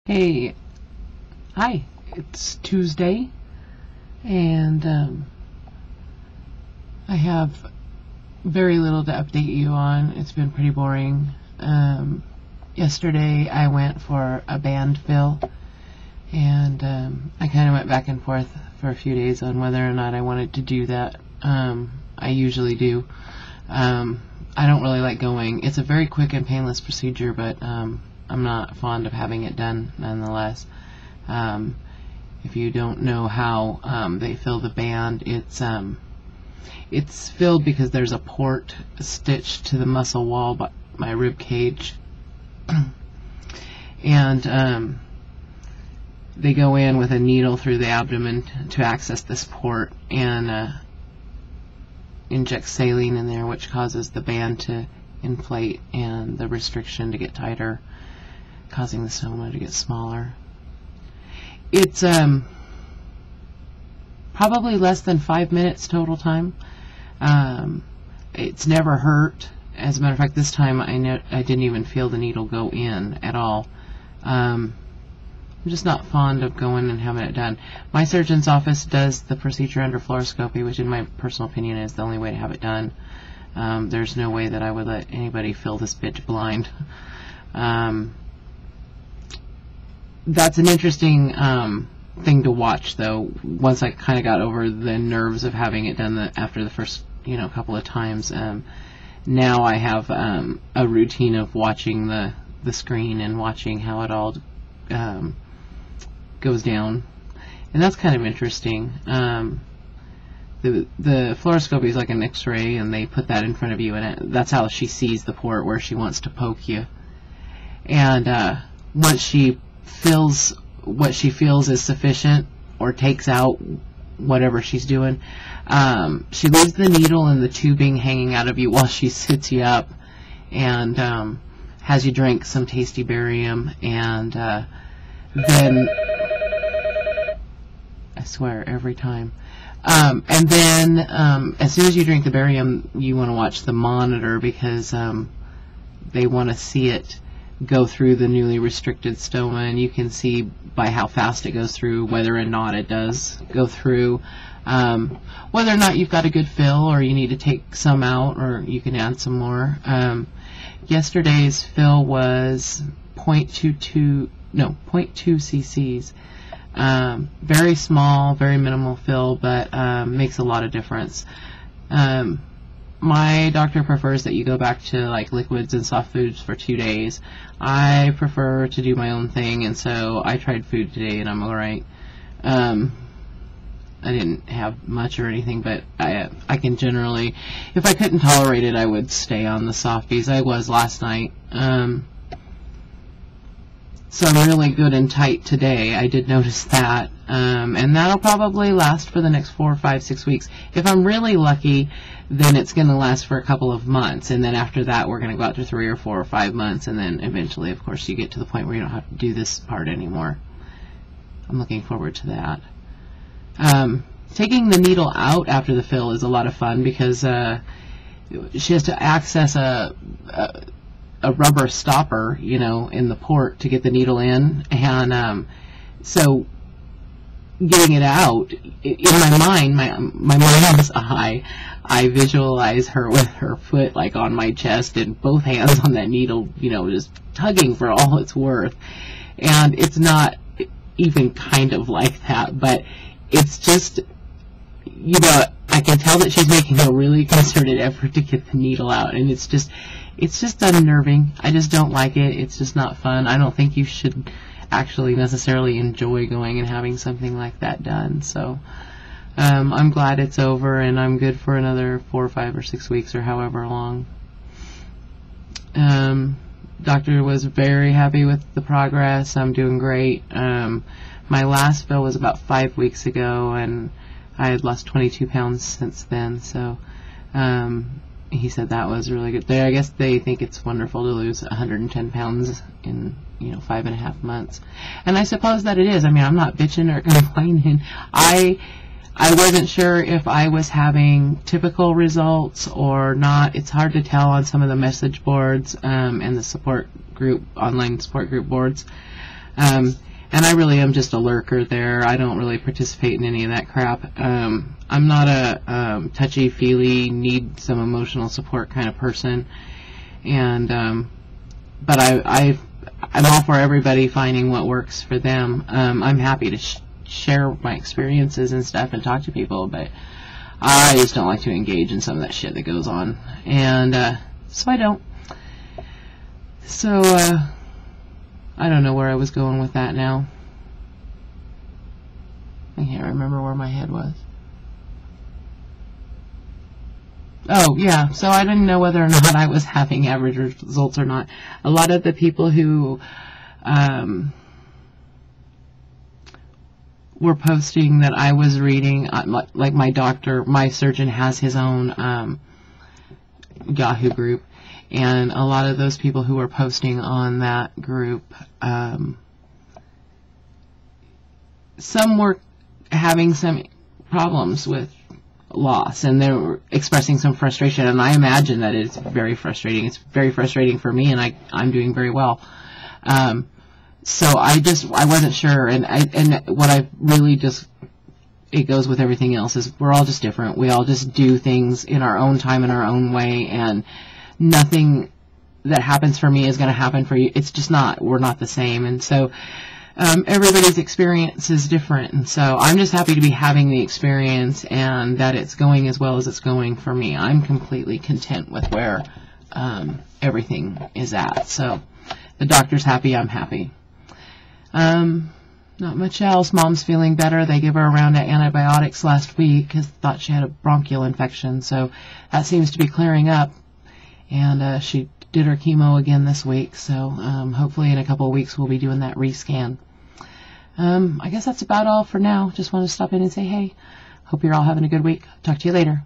Hey, hi, it's Tuesday, and I have very little to update you on. It's been pretty boring. Yesterday I went for a band fill, and I kind of went back and forth for a few days on whether or not I wanted to do that. I usually do. I don't really like going. It's a very quick and painless procedure, but I'm not fond of having it done nonetheless. If you don't know how they fill the band, it's filled because there's a port stitched to the muscle wall by my rib cage, and they go in with a needle through the abdomen to access this port and inject saline in there, which causes the band to inflate and the restriction to get tighter, causing the stoma to get smaller. It's probably less than 5 minutes total time. It's never hurt. As a matter of fact, this time I didn't even feel the needle go in at all. I'm just not fond of going and having it done. My surgeon's office does the procedure under fluoroscopy, which in my personal opinion is the only way to have it done. There's no way that I would let anybody fill this bitch blind. That's an interesting thing to watch, though. Once I kind of got over the nerves of having it done after the first couple of times, now I have a routine of watching the screen and watching how it all goes down, and that's kind of interesting. The fluoroscopy is like an X-ray, and they put that in front of you, and that's how she sees the port where she wants to poke you. And once she fills what she feels is sufficient, or takes out whatever she's doing, she leaves the needle and the tubing hanging out of you while she sits you up, and has you drink some tasty barium, and then I swear every time. And then as soon as you drink the barium, you want to watch the monitor, because they want to see it go through the newly restricted stoma, and you can see by how fast it goes through whether or not it does go through, whether or not you've got a good fill, or you need to take some out, or you can add some more. Yesterday's fill was 0.2 cc's. Very small, very minimal fill, but makes a lot of difference. My doctor prefers that you go back to like liquids and soft foods for 2 days. I prefer to do my own thing, and so I tried food today, and I'm alright. I didn't have much or anything, but I can generally, if I couldn't tolerate it, I would stay on the softies. I was last night. So I'm really good and tight today. I did notice that. And that'll probably last for the next 4, 5, 6 weeks. If I'm really lucky, then it's going to last for a couple of months. And then after that, we're going to go out to 3 or 4 or 5 months. And then eventually, of course, you get to the point where you don't have to do this part anymore. I'm looking forward to that. Taking the needle out after the fill is a lot of fun, because she has to access a rubber stopper, in the port to get the needle in, and so getting it out, in my mind, my mind's eye, I visualize her with her foot like on my chest and both hands on that needle, just tugging for all it's worth. And it's not even kind of like that, but it's just, I can tell that she's making a really concerted effort to get the needle out, and it's just unnerving. I just don't like it. It's just not fun. I don't think you should actually necessarily enjoy going and having something like that done. So I'm glad it's over, and I'm good for another 4 or 5 or 6 weeks or however long. Doctor was very happy with the progress. I'm doing great. My last fill was about 5 weeks ago, and I had lost 22 pounds since then. So he said that was really good. I guess they think it's wonderful to lose 110 pounds in 5.5 months, and I suppose that it is. I mean, I'm not bitching or complaining. I wasn't sure if I was having typical results or not. It's hard to tell on some of the message boards and the support group, online support group boards. And I really am just a lurker there. I don't really participate in any of that crap. I'm not a touchy-feely, need some emotional support kind of person. And but I'm all for everybody finding what works for them. I'm happy to share my experiences and stuff and talk to people, but I just don't like to engage in some of that shit that goes on. And so I don't. So I don't know where I was going with that now. I can't remember where my head was. Oh, yeah, so I didn't know whether or not I was having average results or not. A lot of the people who were posting that I was reading, like my doctor, my surgeon has his own Yahoo group, and a lot of those people who were posting on that group, some were having some problems with loss, and they were expressing some frustration, and I imagine that it's very frustrating. It's very frustrating for me, and I'm doing very well. So I wasn't sure, and what I really just, it goes with everything else, is we're all just different. We all just do things in our own time, in our own way, and nothing that happens for me is going to happen for you. It's just not. We're not the same, and so everybody's experience is different, and so I'm just happy to be having the experience and that it's going as well as it's going for me. I'm completely content with where everything is at. So the doctor's happy, I'm happy. Not much else. Mom's feeling better. They gave her a round of antibiotics last week because thought she had a bronchial infection, so that seems to be clearing up. And she did her chemo again this week, so hopefully in a couple of weeks we'll be doing that rescan. I guess that's about all for now. Just want to stop in and say, hey, hope you're all having a good week. Talk to you later.